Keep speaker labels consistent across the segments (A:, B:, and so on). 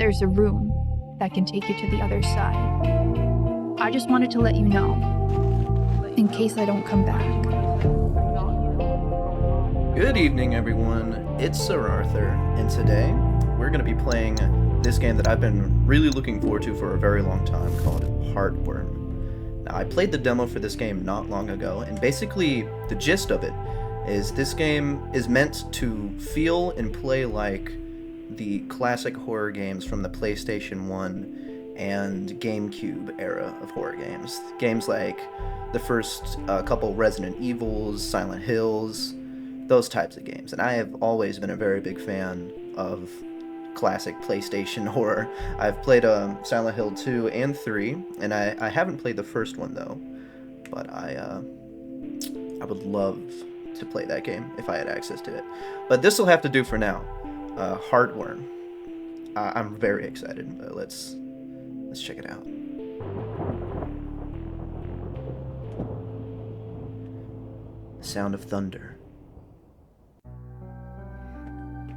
A: there's a room that can take you to the other side. I just wanted to let you know, in case I don't come back.
B: Good evening, everyone. It's Sir Arthur, and today we're going to be playing this game that I've been really looking forward to for a very long time, called Heartworm. Now, I played the demo for this game not long ago, and basically the gist of it is this game is meant to feel and play like the classic horror games from the PlayStation 1 and GameCube era of horror games. Games like the first couple Resident Evils, Silent Hills, those types of games. And I have always been a very big fan of classic PlayStation horror. I've played Silent Hill 2 and 3, and I haven't played the first one though, but I would love to play that game if I had access to it. But this will have to do for now. Heartworm. I'm very excited. Let's check it out. Sound of thunder.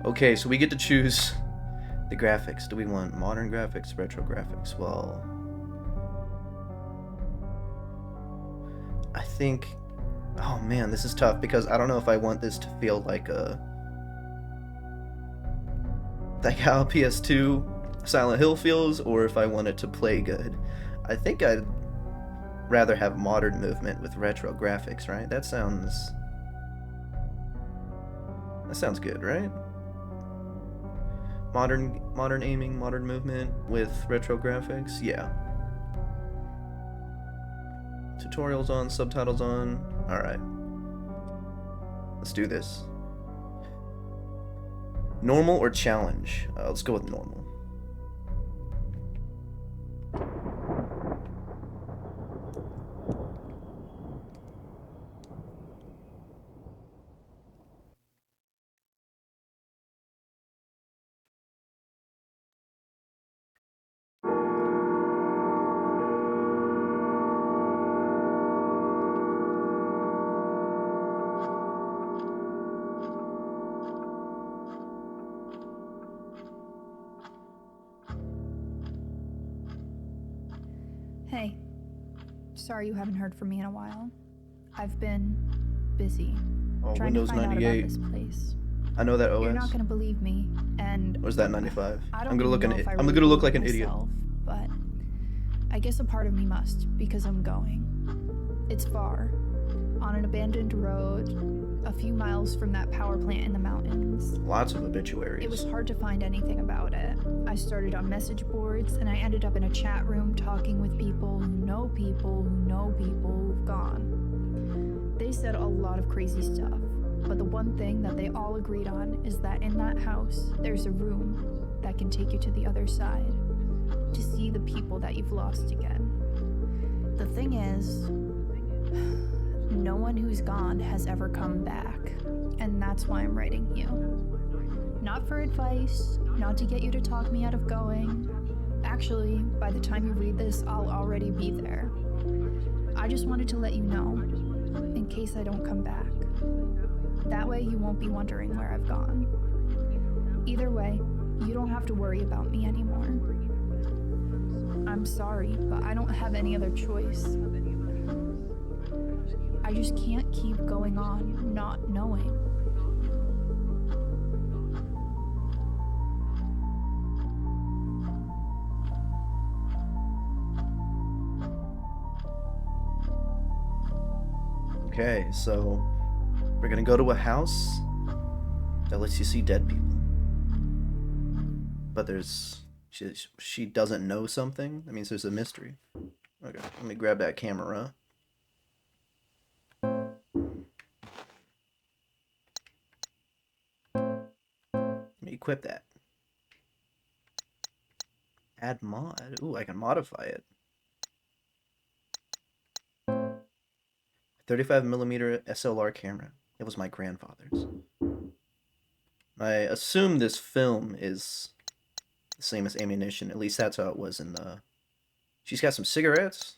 B: Okay, so we get to choose the graphics. Do we want modern graphics, retro graphics? Well, I think... Oh man, this is tough because I don't know if I want this to feel like how PS2 Silent Hill feels, or if I want it to play good. I think I'd rather have modern movement with retro graphics, right? That sounds good, right? Modern aiming, modern movement with retro graphics, yeah. Tutorials on, subtitles on. Alright. Let's do this. Normal or challenge? Let's go with normal.
A: Hey, sorry you haven't heard from me in a while. I've been busy trying
B: Windows
A: to find
B: 98.
A: out about this place.
B: I know that OS.
A: You're not gonna believe me, and
B: Or is that 95?
A: I don't
B: I'm gonna look
A: even know if I
B: I'm
A: really
B: gonna look like
A: believe
B: an idiot.
A: myself, but I guess a part of me must, because I'm going. It's far, on an abandoned road, a few miles from that power plant in the mountains.
B: Lots of obituaries.
A: It was hard to find anything about it. I started on message boards, and I ended up in a chat room talking with people who know people who know people who've gone. They said a lot of crazy stuff, but the one thing that they all agreed on is that in that house, there's a room that can take you to the other side, to see the people that you've lost again. The thing is, no one who's gone has ever come back, and that's why I'm writing you. Not for advice, not to get you to talk me out of going. Actually, by the time you read this, I'll already be there. I just wanted to let you know, in case I don't come back. That way you won't be wondering where I've gone. Either way, you don't have to worry about me anymore. I'm sorry, but I don't have any other choice. I just can't keep going on not knowing.
B: Okay, so we're gonna go to a house that lets you see dead people. But she doesn't know something? That means there's a mystery. Okay, let me grab that camera. Let me equip that. Add mod. Ooh, I can modify it. 35mm SLR camera. It was my grandfather's. I assume this film is the same as ammunition. At least that's how it was in the... She's got some cigarettes.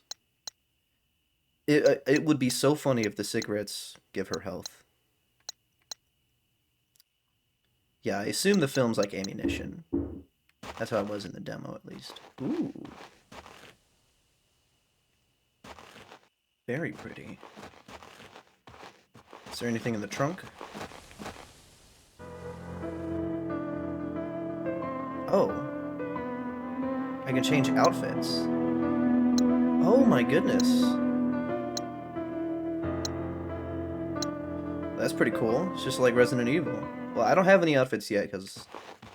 B: It would be so funny if the cigarettes give her health. Yeah, I assume the film's like ammunition. That's how it was in the demo, at least. Ooh. Very pretty. Is there anything in the trunk? Oh. I can change outfits. Oh my goodness. That's pretty cool. It's just like Resident Evil. Well, I don't have any outfits yet because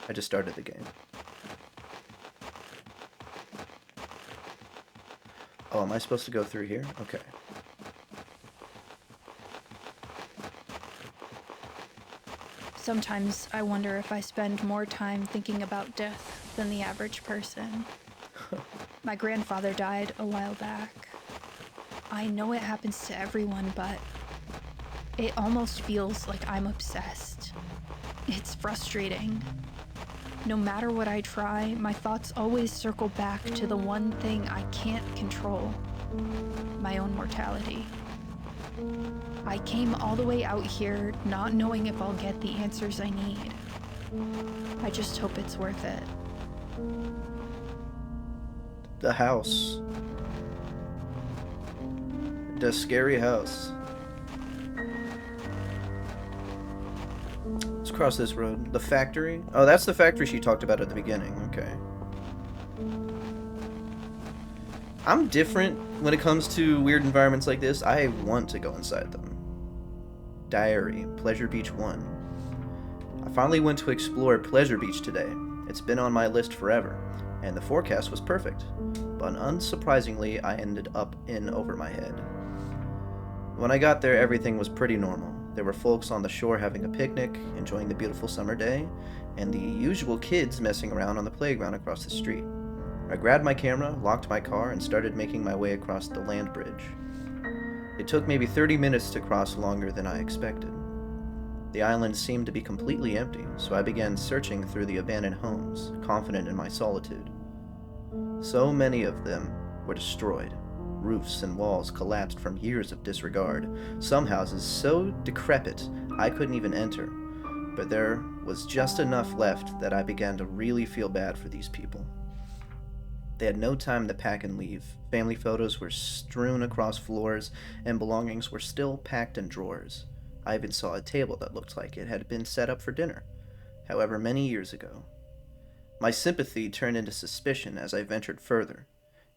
B: I just started the game. Oh, am I supposed to go through here? Okay.
A: Sometimes I wonder if I spend more time thinking about death than the average person. My grandfather died a while back. I know it happens to everyone, but it almost feels like I'm obsessed. It's frustrating. No matter what I try, my thoughts always circle back to the one thing I can't control: my own mortality. I came all the way out here not knowing if I'll get the answers I need. I just hope it's worth it.
B: The house. The scary house. Let's cross this road. The factory? Oh, that's the factory she talked about at the beginning. Okay. I'm different when it comes to weird environments like this. I want to go inside them. Diary, Pleasure Beach 1. I finally went to explore Pleasure Beach today. It's been on my list forever, and the forecast was perfect. But unsurprisingly, I ended up in over my head. When I got there, everything was pretty normal. There were folks on the shore having a picnic, enjoying the beautiful summer day, and the usual kids messing around on the playground across the street. I grabbed my camera, locked my car, and started making my way across the land bridge. It took maybe 30 minutes to cross, longer than I expected. The island seemed to be completely empty, so I began searching through the abandoned homes, confident in my solitude. So many of them were destroyed. Roofs and walls collapsed from years of disregard. Some houses so decrepit I couldn't even enter. But there was just enough left that I began to really feel bad for these people. They had no time to pack and leave. Family photos were strewn across floors, and belongings were still packed in drawers. I even saw a table that looked like it had been set up for dinner, however many years ago. My sympathy turned into suspicion as I ventured further.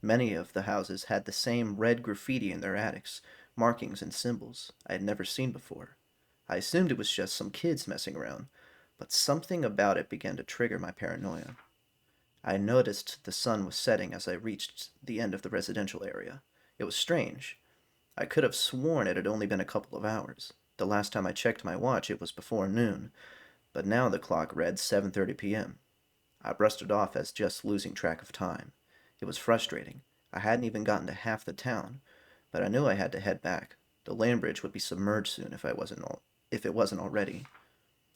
B: Many of the houses had the same red graffiti in their attics, markings and symbols I had never seen before. I assumed it was just some kids messing around, but something about it began to trigger my paranoia. I noticed the sun was setting as I reached the end of the residential area. It was strange. I could have sworn it had only been a couple of hours. The last time I checked my watch, it was before noon, but now the clock read 7:30 p.m. I brushed it off as just losing track of time. It was frustrating. I hadn't even gotten to half the town, but I knew I had to head back. The land bridge would be submerged soon if it wasn't already.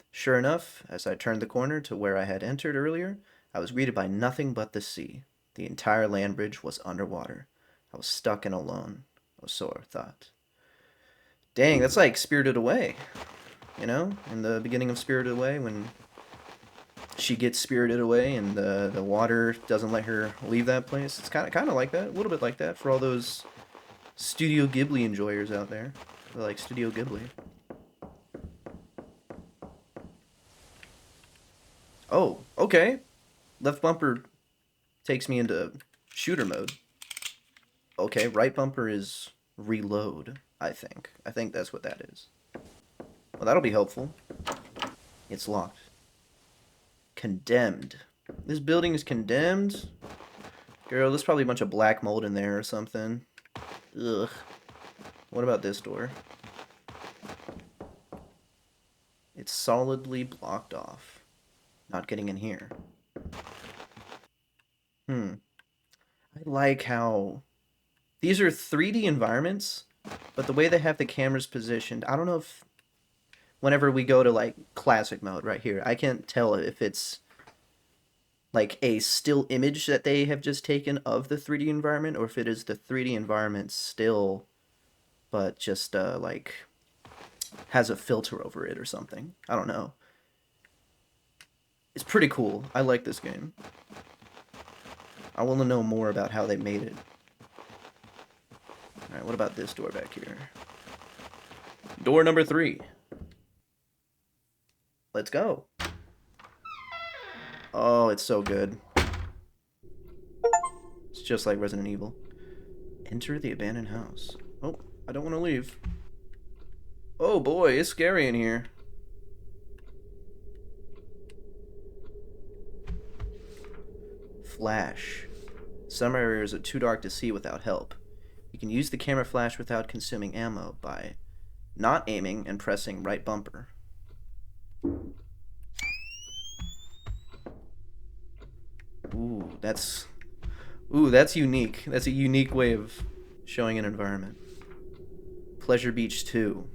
B: Sure enough, as I turned the corner to where I had entered earlier, I was greeted by nothing but the sea. The entire land bridge was underwater. I was stuck and alone, or so I thought. Dang, that's like Spirited Away. You know, in the beginning of Spirited Away, when she gets spirited away and the water doesn't let her leave that place. It's kind of like that, a little bit like that for all those Studio Ghibli enjoyers out there. They like Studio Ghibli. Oh, okay. Left bumper takes me into shooter mode. Okay, right bumper is reload, I think. I think that's what that is. Well, that'll be helpful. It's locked. Condemned. This building is condemned? Girl, there's probably a bunch of black mold in there or something. Ugh. What about this door? It's solidly blocked off. Not getting in here. I like how these are 3D environments, but the way they have the cameras positioned, I don't know if whenever we go to like classic mode right here, I can't tell if it's like a still image that they have just taken of the 3D environment or if it is the 3D environment still but just like has a filter over it or something. I don't know. It's pretty cool. I like this game. I want to know more about how they made it. Alright, what about this door back here? Door number 3. Let's go. Oh, it's so good. It's just like Resident Evil. Enter the abandoned house. Oh, I don't want to leave. Oh boy, it's scary in here. Flash. Some areas are too dark to see without help. You can use the camera flash without consuming ammo by not aiming and pressing right bumper. Ooh, that's unique. That's a unique way of showing an environment. Pleasure Beach 2.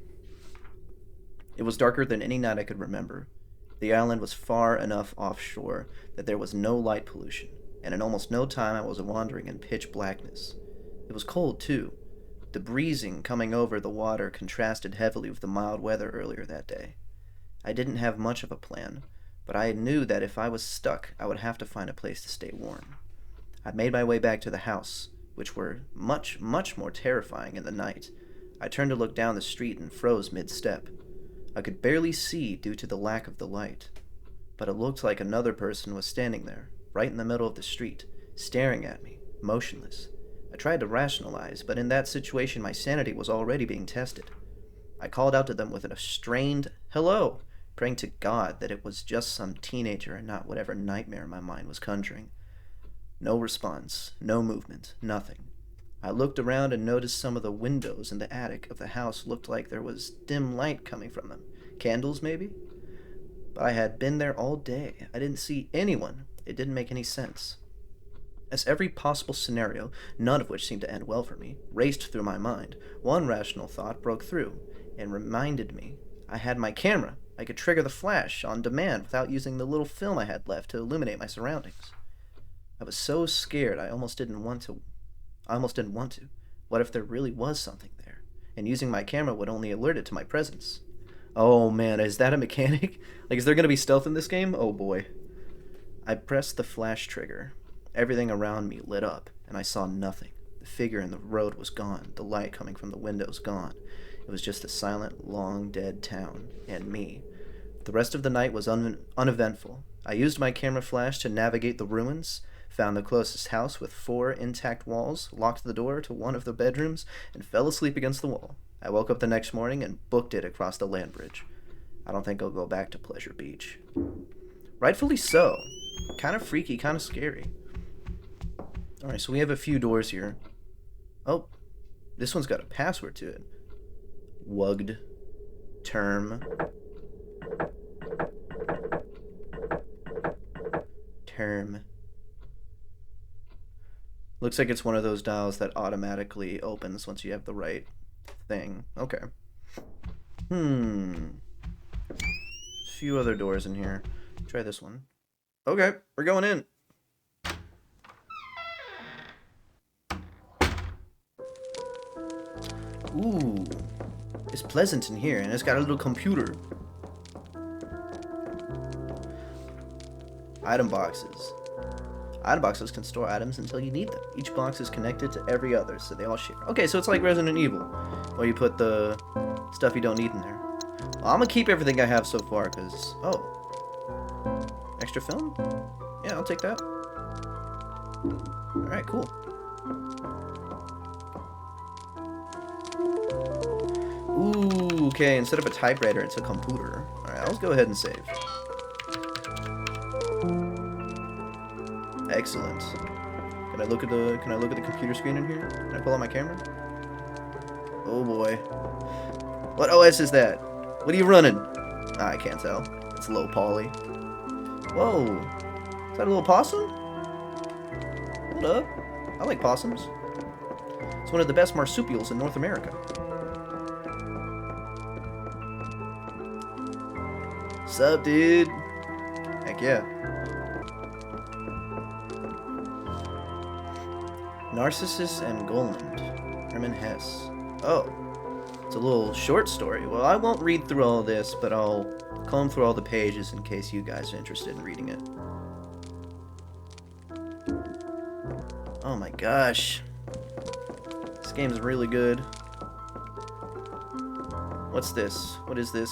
B: It was darker than any night I could remember. The island was far enough offshore that there was no light pollution, and in almost no time I was wandering in pitch blackness. It was cold, too. The breezing coming over the water contrasted heavily with the mild weather earlier that day. I didn't have much of a plan, but I knew that if I was stuck, I would have to find a place to stay warm. I made my way back to the house, which were much, much more terrifying in the night. I turned to look down the street and froze mid-step. I could barely see due to the lack of the light, but it looked like another person was standing there, right in the middle of the street, staring at me, motionless. I tried to rationalize, but in that situation my sanity was already being tested. I called out to them with a strained hello, praying to God that it was just some teenager and not whatever nightmare my mind was conjuring. No response, no movement, nothing. I looked around and noticed some of the windows in the attic of the house looked like there was dim light coming from them. Candles, maybe? But I had been there all day. I didn't see anyone. It didn't make any sense. As every possible scenario, none of which seemed to end well for me, raced through my mind, one rational thought broke through and reminded me I had my camera. I could trigger the flash on demand without using the little film I had left to illuminate my surroundings. I was so scared I almost didn't want to. What if there really was something there, and using my camera would only alert it to my presence? Oh man, is that a mechanic? Like, is there gonna be stealth in this game? Oh boy. I pressed the flash trigger. Everything around me lit up, and I saw nothing. The figure in the road was gone, the light coming from the windows gone. It was just a silent, long dead town, and me. The rest of the night was uneventful. I used my camera flash to navigate the ruins, found the closest house with 4 intact walls, locked the door to one of the bedrooms, and fell asleep against the wall. I woke up the next morning and booked it across the land bridge. I don't think I'll go back to Pleasure Beach. Rightfully so. Kind of freaky, kind of scary. Alright, so we have a few doors here. Oh, this one's got a password to it. Wugged. Term. Looks like it's one of those dials that automatically opens once you have the right thing. Okay. A few other doors in here. Try this one. Okay, we're going in. Ooh, it's pleasant in here, and it's got a little computer. Item boxes. Item boxes can store items until you need them. Each box is connected to every other, so they all share. Okay, so it's like Resident Evil, where you put the stuff you don't need in there. Well, I'm gonna keep everything I have so far, because... Oh. Extra film? Yeah, I'll take that. Alright, cool. Ooh, okay, instead of a typewriter, it's a computer. Alright, let's go ahead and save. Excellent. Can I look at the computer screen in here? Can I pull out my camera? Oh boy. What OS is that? What are you running? I can't tell. It's low poly. Whoa. Is that a little possum? Hold up. I like possums. It's one of the best marsupials in North America. Sup, dude? Heck yeah. Narcissus and Goland. Herman Hesse. Oh. It's a little short story. Well, I won't read through all this, but I'll comb through all the pages in case you guys are interested in reading it. Oh my gosh. This game's really good. What's this? What is this?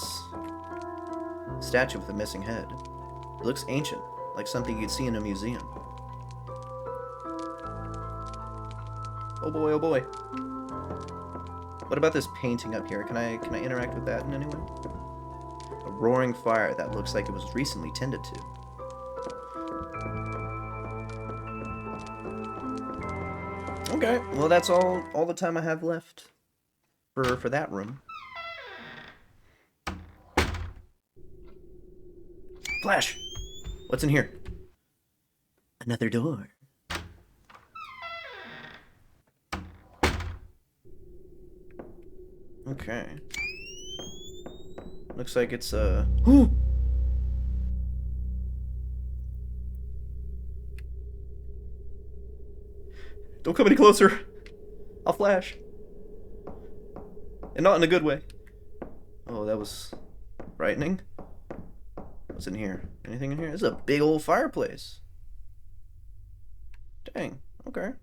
B: Statue with a missing head. It looks ancient, like something you'd see in a museum. Oh boy, oh boy. What about this painting up here? Can I interact with that in any way? A roaring fire that looks like it was recently tended to. Okay, well that's all the time I have left for that room. Flash! What's in here? Another door. Okay. Looks like it's Ooh! Don't come any closer. I'll flash. And not in a good way. Oh, that was frightening. What's in here? Anything in here? This is a big old fireplace. Dang. Okay.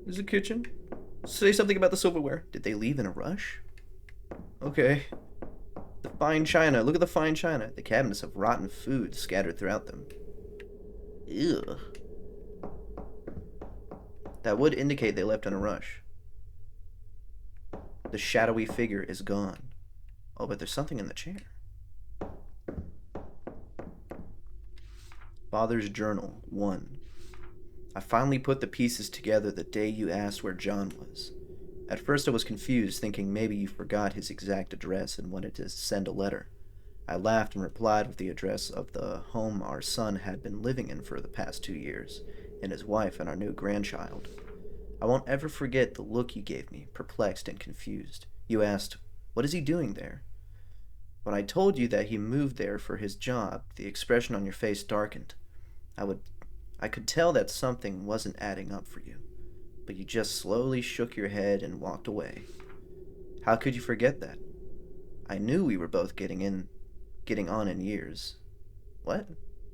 B: There's a kitchen. Say something about the silverware. Did they leave in a rush? Okay. The fine china. Look at the fine china. The cabinets have rotten food scattered throughout them. Ew. That would indicate they left in a rush. The shadowy figure is gone. Oh, but there's something in the chair. Father's Journal 1. I finally put the pieces together the day you asked where John was. At first I was confused, thinking maybe you forgot his exact address and wanted to send a letter. I laughed and replied with the address of the home our son had been living in for the past 2 years, and his wife and our new grandchild. I won't ever forget the look you gave me, perplexed and confused. You asked, "What is he doing there?" When I told you that he moved there for his job, the expression on your face darkened. I could tell that something wasn't adding up for you, but you just slowly shook your head and walked away. How could you forget that? I knew we were both getting on in years. What?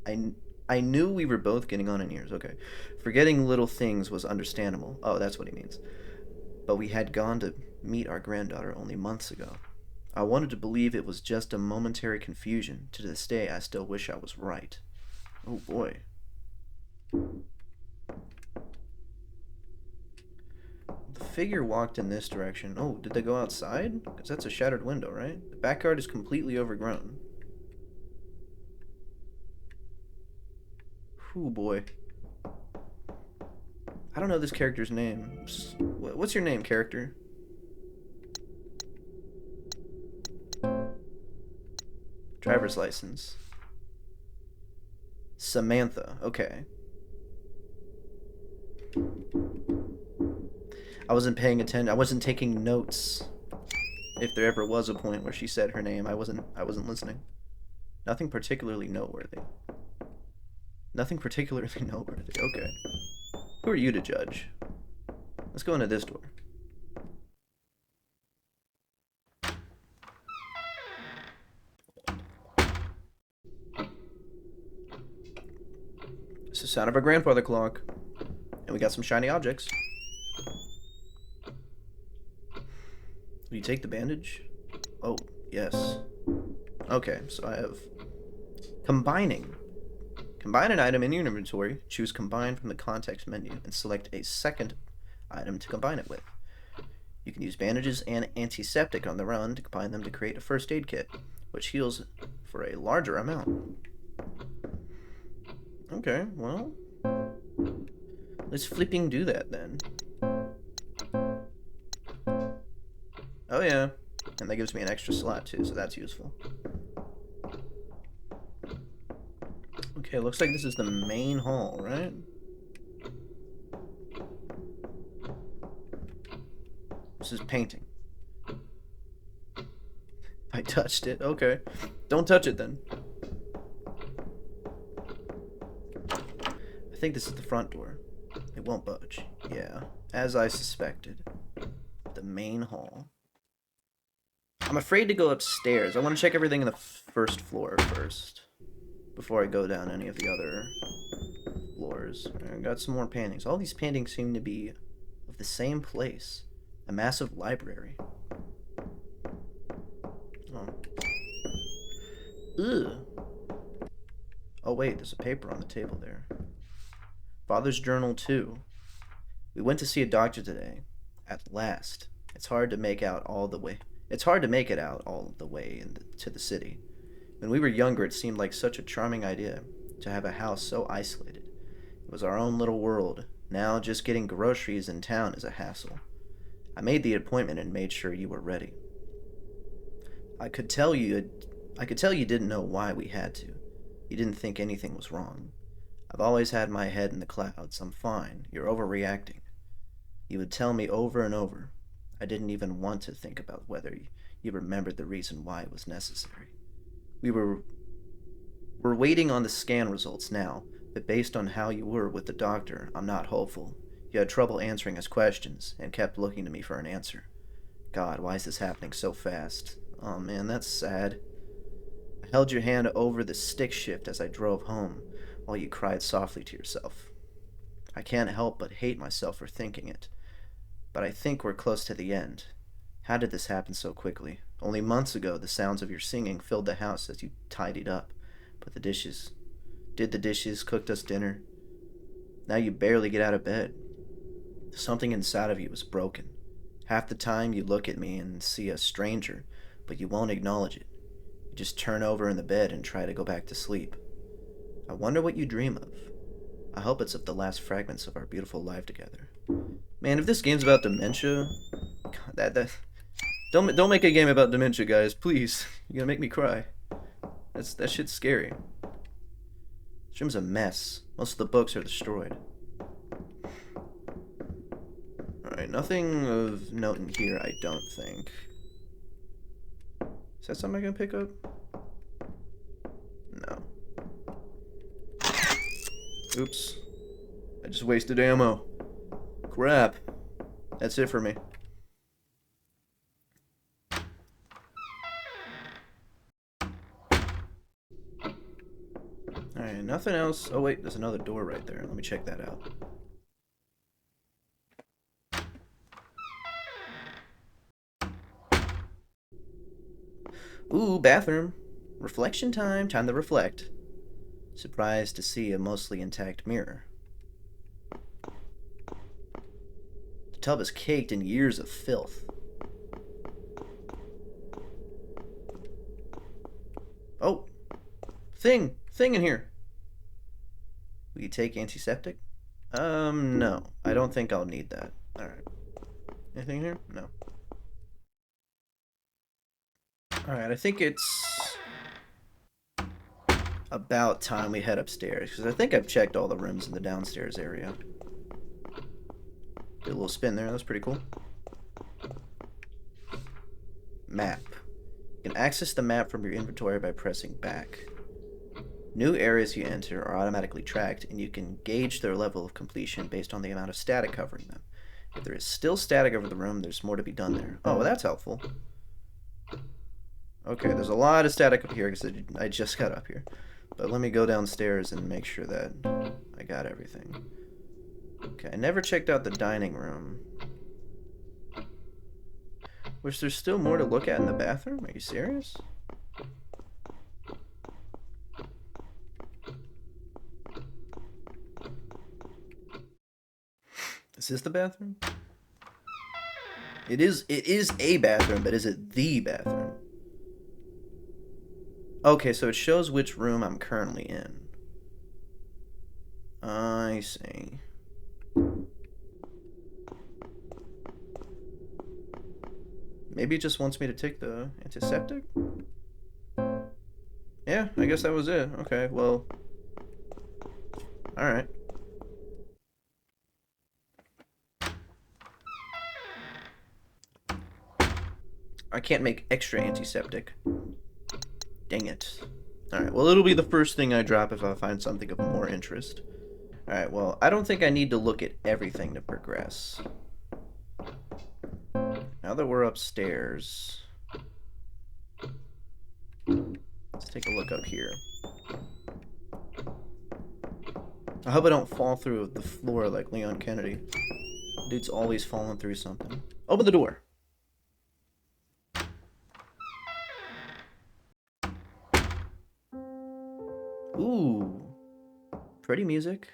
B: I knew we were both getting on in years. Okay. Forgetting little things was understandable. Oh, that's what he means. But we had gone to meet our granddaughter only months ago. I wanted to believe it was just a momentary confusion. To this day, I still wish I was right. Oh boy. The figure walked in this direction. Oh, did they go outside? Because that's a shattered window, right? The backyard is completely overgrown. Oh boy. I don't know this character's name. What's your name, character? Driver's license. Samantha. Okay. I wasn't paying attention. I wasn't taking notes. If there ever was a point where she said her name, I wasn't listening. Nothing particularly noteworthy. Nothing particularly noteworthy. Okay. Who are you to judge? Let's go into this door. It's the sound of our grandfather clock. And we got some shiny objects. Will you take the bandage? Oh, yes. Okay, so I have combining. Combine an item in your inventory, choose Combine from the context menu, and select a second item to combine it with. You can use bandages and antiseptic on their own to combine them to create a first aid kit, which heals for a larger amount. Okay, well, let's flipping do that then. Oh yeah, and that gives me an extra slot too, so that's useful. Okay, looks like this is the main hall, right? This is painting. I touched it. Okay. Don't touch it then. I think this is the front door. It won't budge. Yeah, as I suspected. The main hall. I'm afraid to go upstairs. I want to check everything in the first floor first, before I go down any of the other floors. I got some more paintings. All these paintings seem to be of the same place. A massive library. Oh. Ugh. Oh wait, there's a paper on the table there. Father's journal 2. We went to see a doctor today. At last. It's hard to make out all the way. It's hard to make it out all the way to the city. When we were younger, it seemed like such a charming idea to have a house so isolated. It was our own little world. Now, just getting groceries in town is a hassle. I made the appointment and made sure you were ready. I could tell you didn't know why we had to. You didn't think anything was wrong. I've always had my head in the clouds. I'm fine. You're overreacting. You would tell me over and over. I didn't even want to think about whether you remembered the reason why it was necessary. We're waiting on the scan results now, but based on how you were with the doctor, I'm not hopeful. You had trouble answering his questions and kept looking to me for an answer. God, why is this happening so fast? Oh man, that's sad. I held your hand over the stick shift as I drove home, while you cried softly to yourself. I can't help but hate myself for thinking it. But I think we're close to the end. How did this happen so quickly? Only months ago, the sounds of your singing filled the house as you tidied up. Did the dishes, cooked us dinner. Now you barely get out of bed. Something inside of you is broken. Half the time you look at me and see a stranger, but you won't acknowledge it. You just turn over in the bed and try to go back to sleep. I wonder what you dream of. I hope it's of the last fragments of our beautiful life together. Man, if this game's about dementia, God, don't make a game about dementia, guys. Please, you're gonna make me cry. That shit's scary. This room's a mess. Most of the books are destroyed. Alright, nothing of note in here, I don't think. Is that something I can pick up? No. Oops. I just wasted ammo. Crap. That's it for me. Alright, nothing else. Oh wait, there's another door right there. Let me check that out. Ooh, bathroom. Reflection time. Time to reflect. Surprised to see a mostly intact mirror. The tub is caked in years of filth. Oh! Thing in here. Will you take antiseptic? No. I don't think I'll need that. Alright. Anything in here? No. Alright, I think it's about time we head upstairs, because I think I've checked all the rooms in the downstairs area. Did a little spin there, that's pretty cool. Map. You can access the map from your inventory by pressing back. New areas you enter are automatically tracked, and you can gauge their level of completion based on the amount of static covering them. If there is still static over the room, there's more to be done there. Oh, well, that's helpful. Okay, there's a lot of static up here because I just got up here. But let me go downstairs and make sure that I got everything. Okay, I never checked out the dining room. Which there's still more to look at in the bathroom? Are you serious? Is this the bathroom? It is a bathroom, but is it the bathroom? Okay, so it shows which room I'm currently in. I see. Maybe it just wants me to take the antiseptic? Yeah, I guess that was it. Okay, well. Alright. I can't make extra antiseptic. Dang it. Alright, well, it'll be the first thing I drop if I find something of more interest. Alright, well, I don't think I need to look at everything to progress. Now that we're upstairs, Let's take a look up here. I hope I don't fall through the floor like Leon Kennedy. Dude's always falling through something. Open the door. Ooh. Pretty music.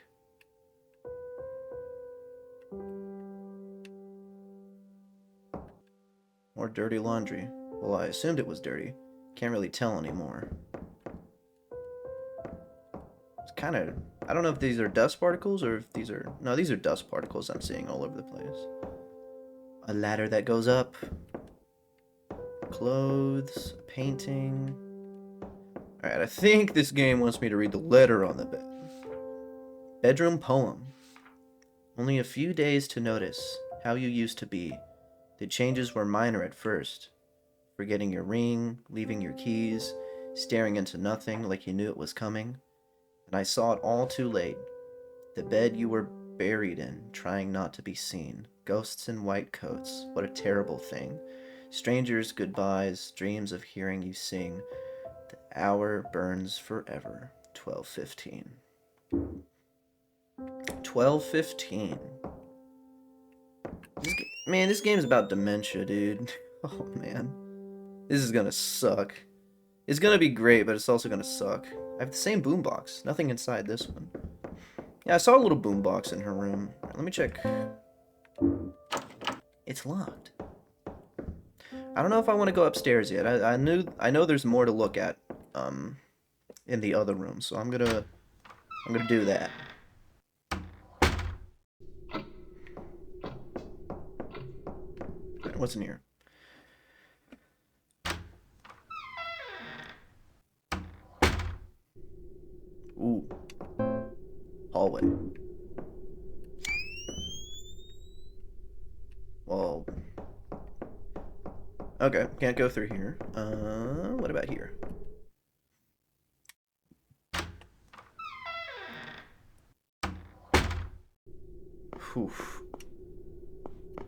B: More dirty laundry. Well, I assumed it was dirty. Can't really tell anymore. It's kind of... I don't know if these are dust particles or if these are... No, these are dust particles I'm seeing all over the place. A ladder that goes up. Clothes. A painting. Alright, I think this game wants me to read the letter on the bed. Bedroom poem. Only a few days to notice how you used to be. The changes were minor at first. Forgetting your ring, leaving your keys, staring into nothing like you knew it was coming. And I saw it all too late. The bed you were buried in, trying not to be seen. Ghosts in white coats, what a terrible thing. Strangers' goodbyes, dreams of hearing you sing. The hour burns forever. 12:15. 12:15. Man, this game is about dementia, dude. Oh, man. This is gonna suck. It's gonna be great, but it's also gonna suck. I have the same boombox. Nothing inside this one. Yeah, I saw a little boombox in her room. Right, let me check. It's locked. I don't know if I want to go upstairs yet. I know there's more to look at in the other room, so I'm gonna do that. What's in here? Ooh. Hallway. Well. Okay, can't go through here. What about here? Whew.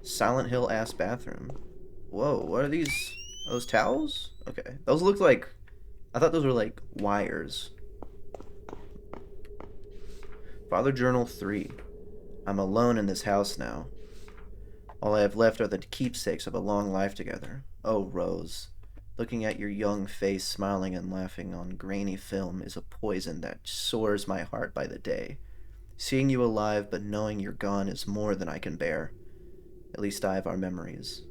B: Silent Hill ass bathroom. Whoa, what are these? Are those towels? Okay. Those look like... I thought those were like wires. Father Journal 3. I'm alone in this house now. All I have left are the keepsakes of a long life together. Oh, Rose. Looking at your young face smiling and laughing on grainy film is a poison that soars my heart by the day. Seeing you alive but knowing you're gone is more than I can bear. At least I have our memories.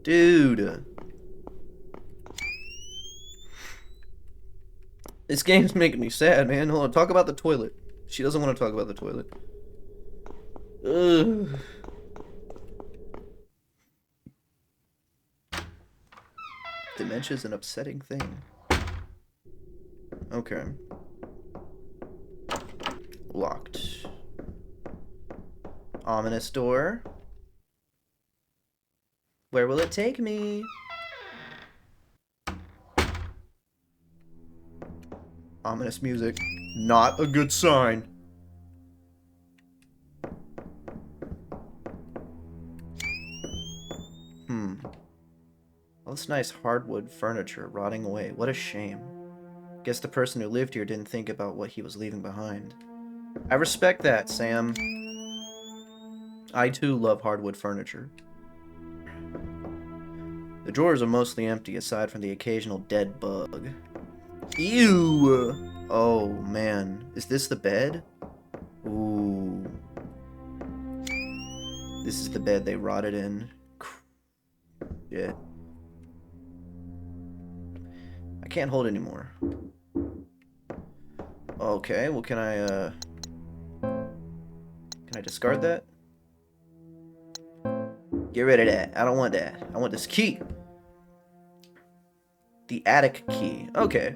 B: Dude! This game's making me sad, man. Hold on, talk about the toilet. She doesn't want to talk about the toilet. Ugh. Dementia's an upsetting thing. Okay. Locked. Ominous door. Where will it take me? Ominous music. Not a good sign. All this nice hardwood furniture rotting away. What a shame. Guess the person who lived here didn't think about what he was leaving behind. I respect that, Sam. I too love hardwood furniture. The drawers are mostly empty aside from the occasional dead bug. Ew! Oh, man. Is this the bed? Ooh. This is the bed they rotted in. Yeah. I can't hold anymore. Okay, well, can I discard that? Get rid of that. I don't want that. I want this key. The attic key. Okay.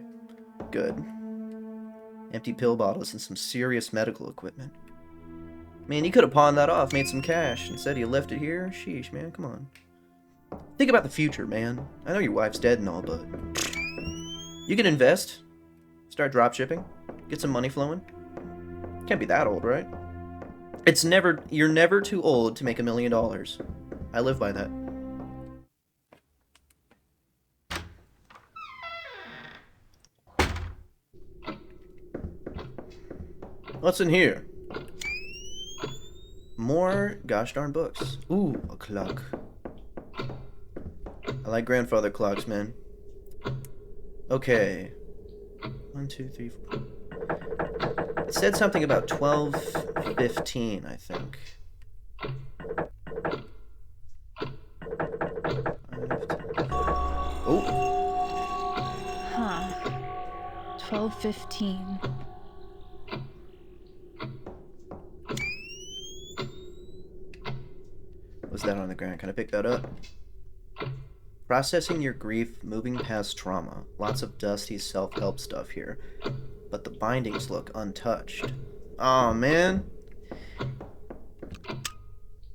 B: Good. Empty pill bottles and some serious medical equipment. Man, you could have pawned that off, made some cash. Instead you left it here? Sheesh, man, come on. Think about the future, man. I know your wife's dead and all, but... you can invest. Start dropshipping. Get some money flowing. Can't be that old, right? You're never too old to make $1 million. I live by that. What's in here? More gosh darn books. Ooh, a clock. I like grandfather clocks, man. Okay. 1, 2, 3, 4. It said something about 12:15, I think. 5, 10. Oh.
A: Huh. 12:15.
B: Was that on the ground? Can I pick that up? Processing your grief, moving past trauma. Lots of dusty self-help stuff here. But the bindings look untouched. Aw, man.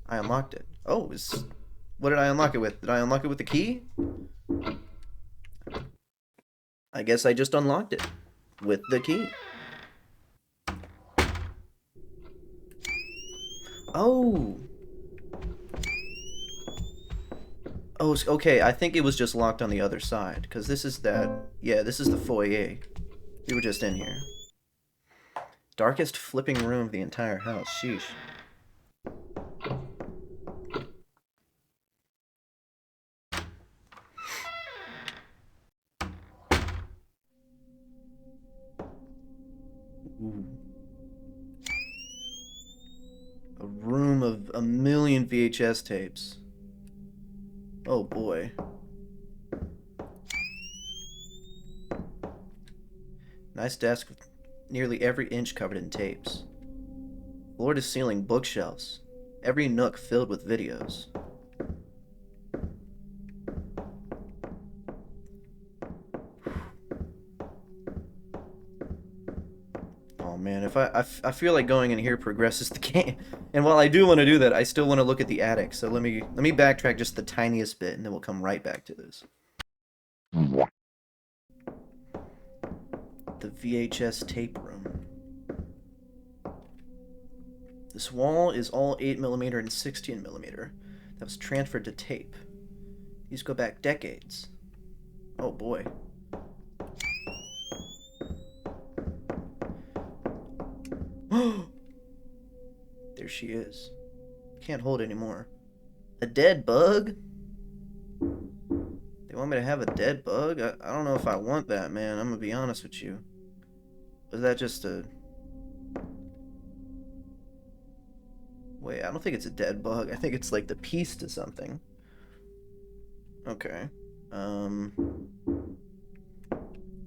B: I unlocked it. Oh, what did I unlock it with? Did I unlock it with the key? I guess I just unlocked it with the key. Oh. Oh, okay, I think it was just locked on the other side, because this is that... Yeah, this is the foyer. We were just in here. Darkest flipping room of the entire house. Sheesh. Ooh. A room of a million VHS tapes. Oh boy. Nice desk with nearly every inch covered in tapes. Floor to ceiling bookshelves. Every nook filled with videos. Oh man, if I feel like going in here progresses the game. And while I do want to do that, I still want to look at the attic. So let me backtrack just the tiniest bit, and then we'll come right back to this. The VHS tape room. This wall is all 8mm and 16mm. That was transferred to tape. These go back decades. Oh boy. There she is. Can't hold anymore. A dead bug? They want me to have a dead bug? I don't know if I want that, man. I'm gonna be honest with you. Was that just a... Wait, I don't think it's a dead bug. I think it's like the piece to something. Okay. Can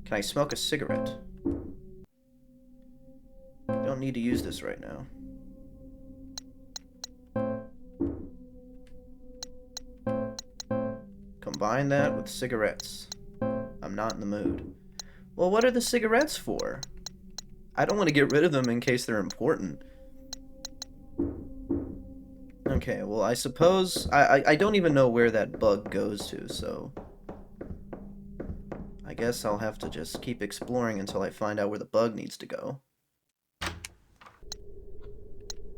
B: I smoke a cigarette? Don't need to use this right now. Combine that with cigarettes. I'm not in the mood. Well, what are the cigarettes for? I don't want to get rid of them in case they're important. Okay, well, I suppose... I don't even know where that bug goes to, so... I guess I'll have to just keep exploring until I find out where the bug needs to go.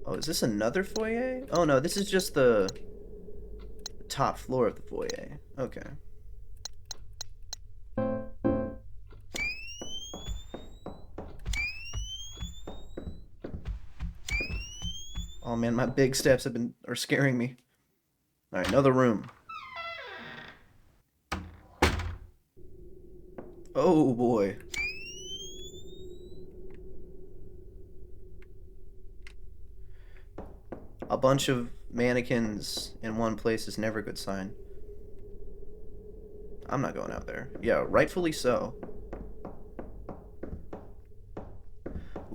B: Oh, is this another foyer? Oh no, this is just the top floor of the foyer. Okay. Oh man, my big steps are scaring me. Alright, another room. Oh boy. A bunch of mannequins in one place is never a good sign. I'm not going out there. Yeah, rightfully so.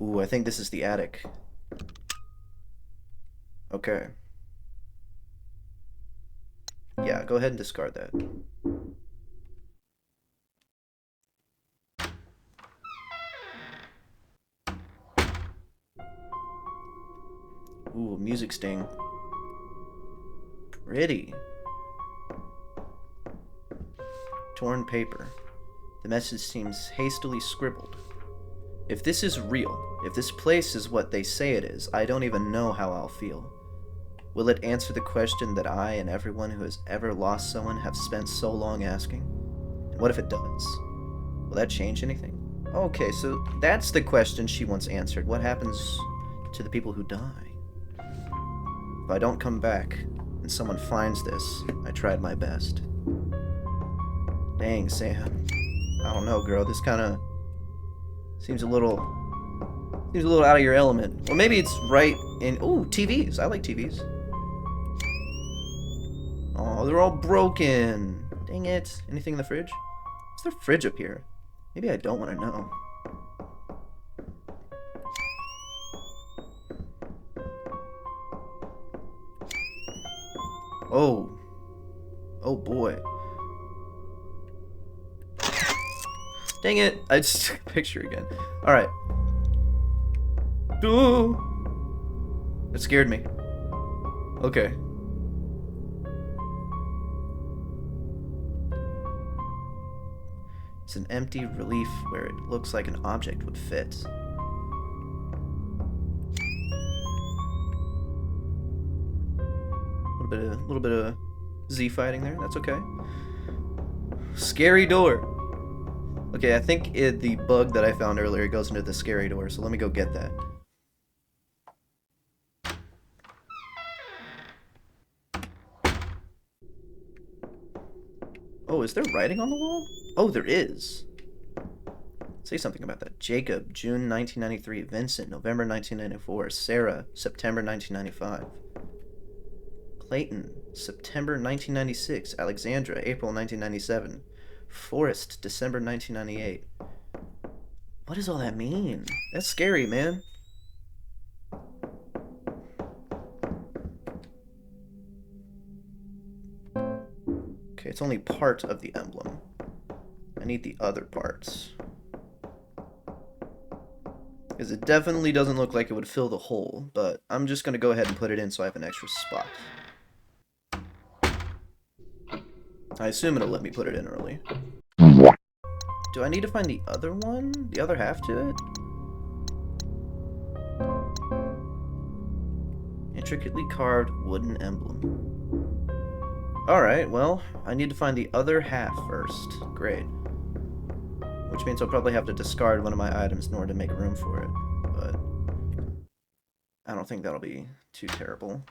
B: Ooh, I think this is the attic. Okay. Yeah, go ahead and discard that. Ooh, music sting. Pretty. Torn paper. The message seems hastily scribbled. If this is real, if this place is what they say it is, I don't even know how I'll feel. Will it answer the question that I and everyone who has ever lost someone have spent so long asking? And what if it does? Will that change anything? Okay, so that's the question she wants answered. What happens to the people who die. If I don't come back and someone finds this, I tried my best. Dang, Sam. I don't know, girl. This kind of seems a little out of your element. Well, maybe it's right in... Ooh, TVs. I like TVs. Oh, they're all broken. Dang it. Anything in the fridge? Is there a fridge up here? Maybe I don't want to know. Oh. Oh boy. Dang it. I just took a picture again. Alright. Ooh. It scared me. Okay. It's an empty relief where it looks like an object would fit. A little bit of Z fighting there. That's okay. Scary door. Okay, I think the bug that I found earlier goes into the scary door, so let me go get that. Oh, is there writing on the wall? Oh, there is. Say something about that. Jacob, June 1993. Vincent, November 1994. Sarah, September 1995. Clayton, September 1996. Alexandra, April 1997. Forrest, December 1998. What does all that mean? That's scary, man. Okay, it's only part of the emblem. I need the other parts. Because it definitely doesn't look like it would fill the hole, but I'm just going to go ahead and put it in so I have an extra spot. I assume it'll let me put it in early. Do I need to find the other one? The other half to it? Intricately carved wooden emblem. Alright, well, I need to find the other half first. Great. Which means I'll probably have to discard one of my items in order to make room for it. But I don't think that'll be too terrible.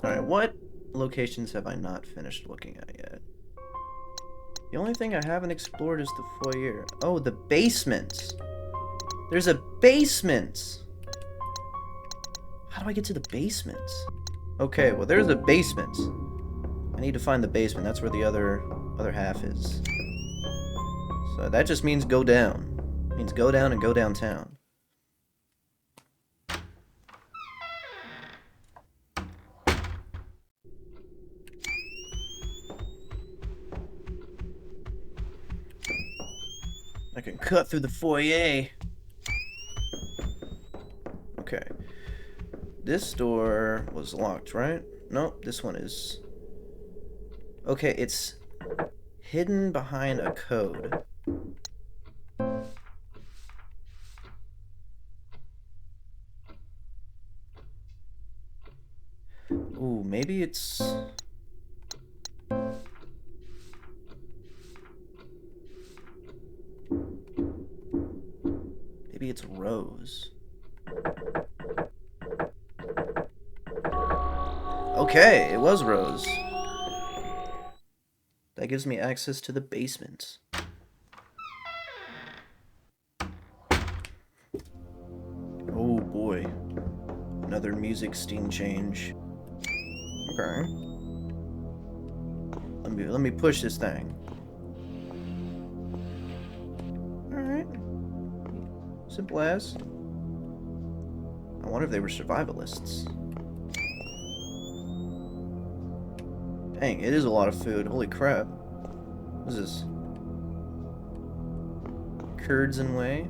B: Alright, what locations have I not finished looking at yet? The only thing I haven't explored is the foyer. Oh, the basement! There's a basement! How do I get to the basement? Okay, well there's a basement. I need to find the basement. That's where the other half is. So that just means go down. It means go down and go downtown. I can cut through the foyer. Okay. This door was locked, right? Nope, this one is... Okay, it's hidden behind a code. Ooh, maybe it's... Maybe it's Rose. Okay, it was Rose. That gives me access to the basement. Oh boy. Another music scene change. Okay. Let me push this thing. Alright. Simple as. I wonder if they were survivalists. Dang, it is a lot of food. Holy crap. What is this? Curds and whey?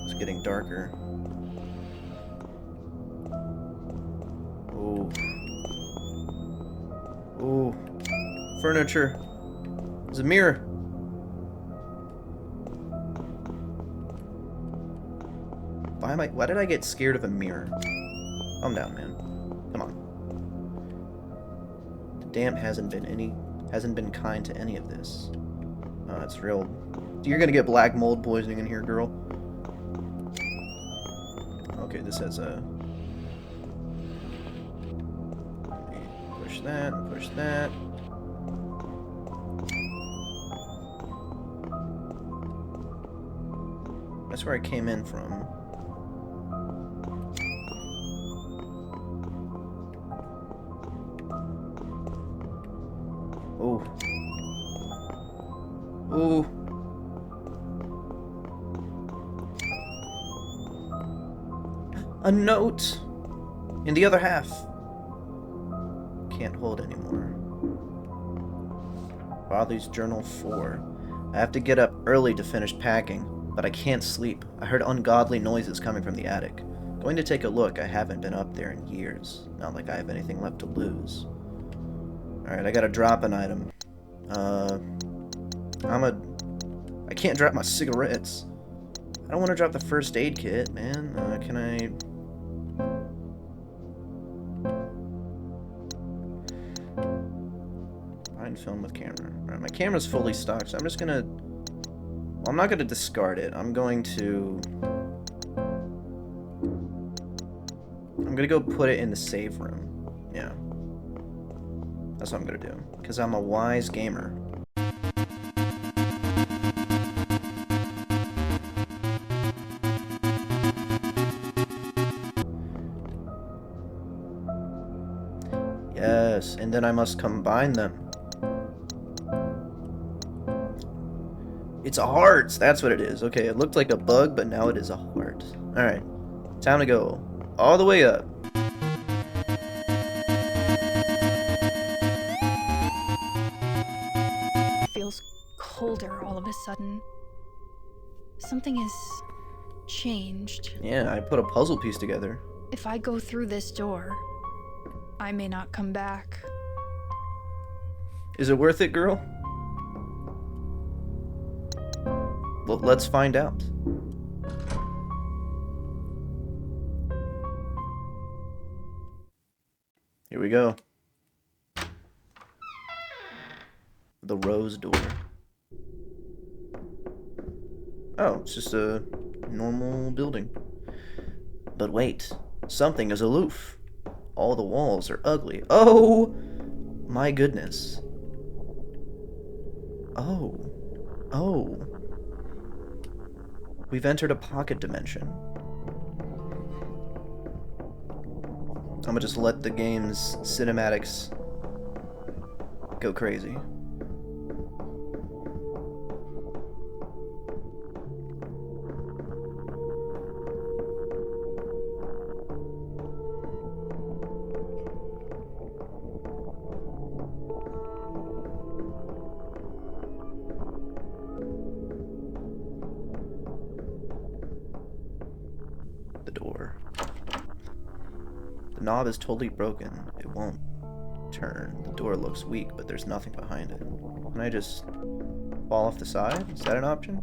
B: It's getting darker. Oh. Oh. Furniture. There's a mirror. Why did I get scared of a mirror? Calm down, man. Come on. The damp hasn't been kind to any of this. It's real. You're gonna get black mold poisoning in here, girl. Okay, this has a... Push that, and push that. That's where I came in from. Oh. Oh. A note! In the other half. Can't hold anymore. Father's Journal 4. I have to get up early to finish packing, but I can't sleep. I heard ungodly noises coming from the attic. Going to take a look. I haven't been up there in years. Not like I have anything left to lose. Alright, I gotta drop an item. I can't drop my cigarettes. I don't want to drop the first aid kit, man. Can I... Find film with camera. Alright, my camera's fully stocked, so I'm just gonna... Well, I'm not gonna discard it. I'm gonna go put it in the save room. Yeah. That's what I'm gonna do. Because I'm a wise gamer. Yes, and then I must combine them. It's a heart! That's what it is. Okay, it looked like a bug, but now it is a heart. Alright, time to go all the way up.
A: It feels colder all of a sudden. Something has changed.
B: Yeah, I put a puzzle piece together.
A: If I go through this door, I may not come back.
B: Is it worth it, girl? Well, let's find out. Here we go. The rose door. Oh, it's just a normal building. But wait, something is aloof. All the walls are ugly. Oh, my goodness. Oh. Oh. We've entered a pocket dimension. I'm gonna just let the game's cinematics go crazy. The door. The knob is totally broken. It won't turn. The door looks weak, but there's nothing behind it. Can I just fall off the side? Is that an option?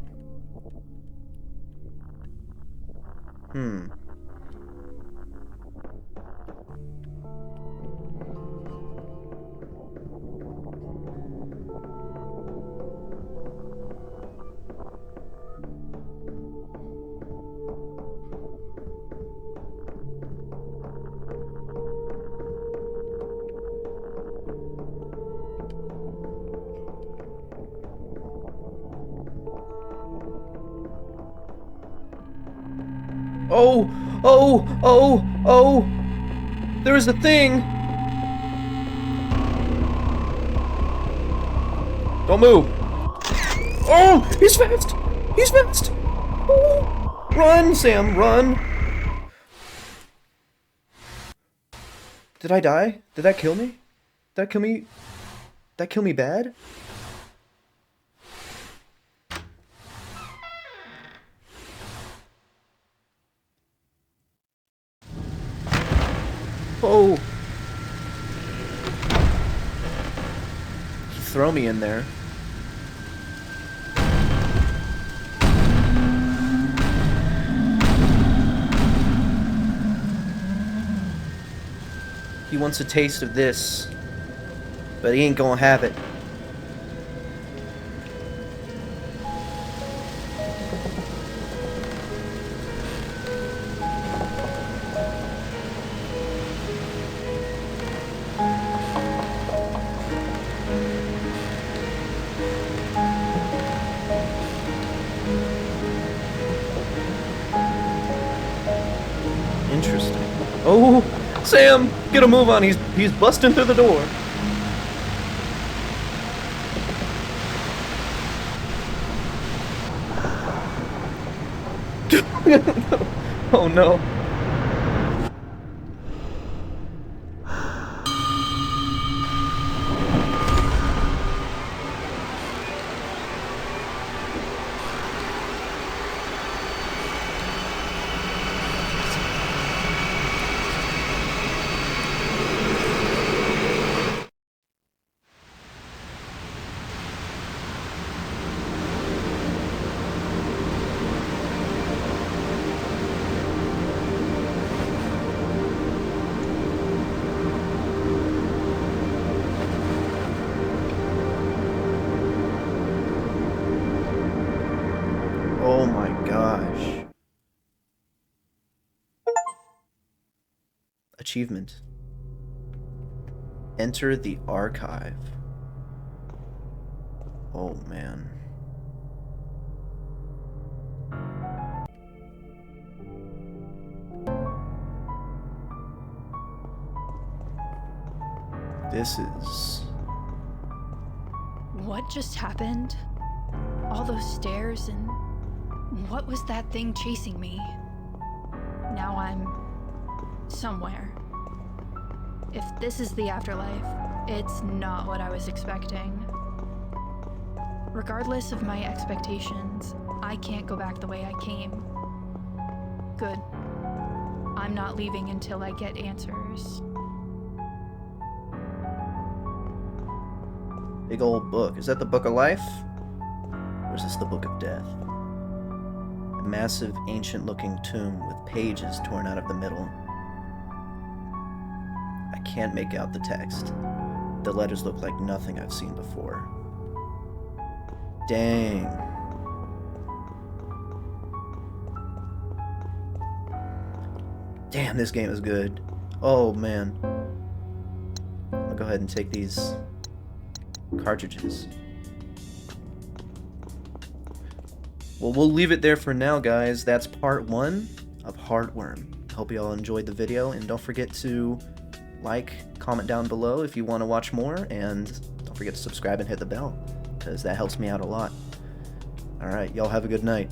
B: Oh! Oh! Oh! Oh! There is a thing! Don't move! Oh! He's fast! He's fast! Oh! Run, Sam, run! Did I die? Did that kill me? Did that kill me? Did that kill me bad? Oh! Throw me in there. He wants a taste of this, but he ain't gonna have it. Interesting. Oh, Sam, get a move on. He's busting through the door. Oh no. Oh my gosh. Achievement. Enter the archive. Oh man. This is...
A: What just happened? All those stairs, and what was that thing chasing me? Now I'm somewhere. If this is the afterlife, it's not what I was expecting. Regardless of my expectations, I can't go back the way I came. Good. I'm not leaving until I get answers.
B: Big old book. Is that the Book of Life? Or is this the Book of Death? A massive, ancient-looking tomb with pages torn out of the middle. I can't make out the text. The letters look like nothing I've seen before. Dang. Damn, this game is good. Oh, man. I'll go ahead and take these cartridges. Well, we'll leave it there for now, guys. That's part 1 of Heartworm. Hope you all enjoyed the video, and don't forget to like, comment down below if you want to watch more, and don't forget to subscribe and hit the bell, because that helps me out a lot. Alright, y'all have a good night.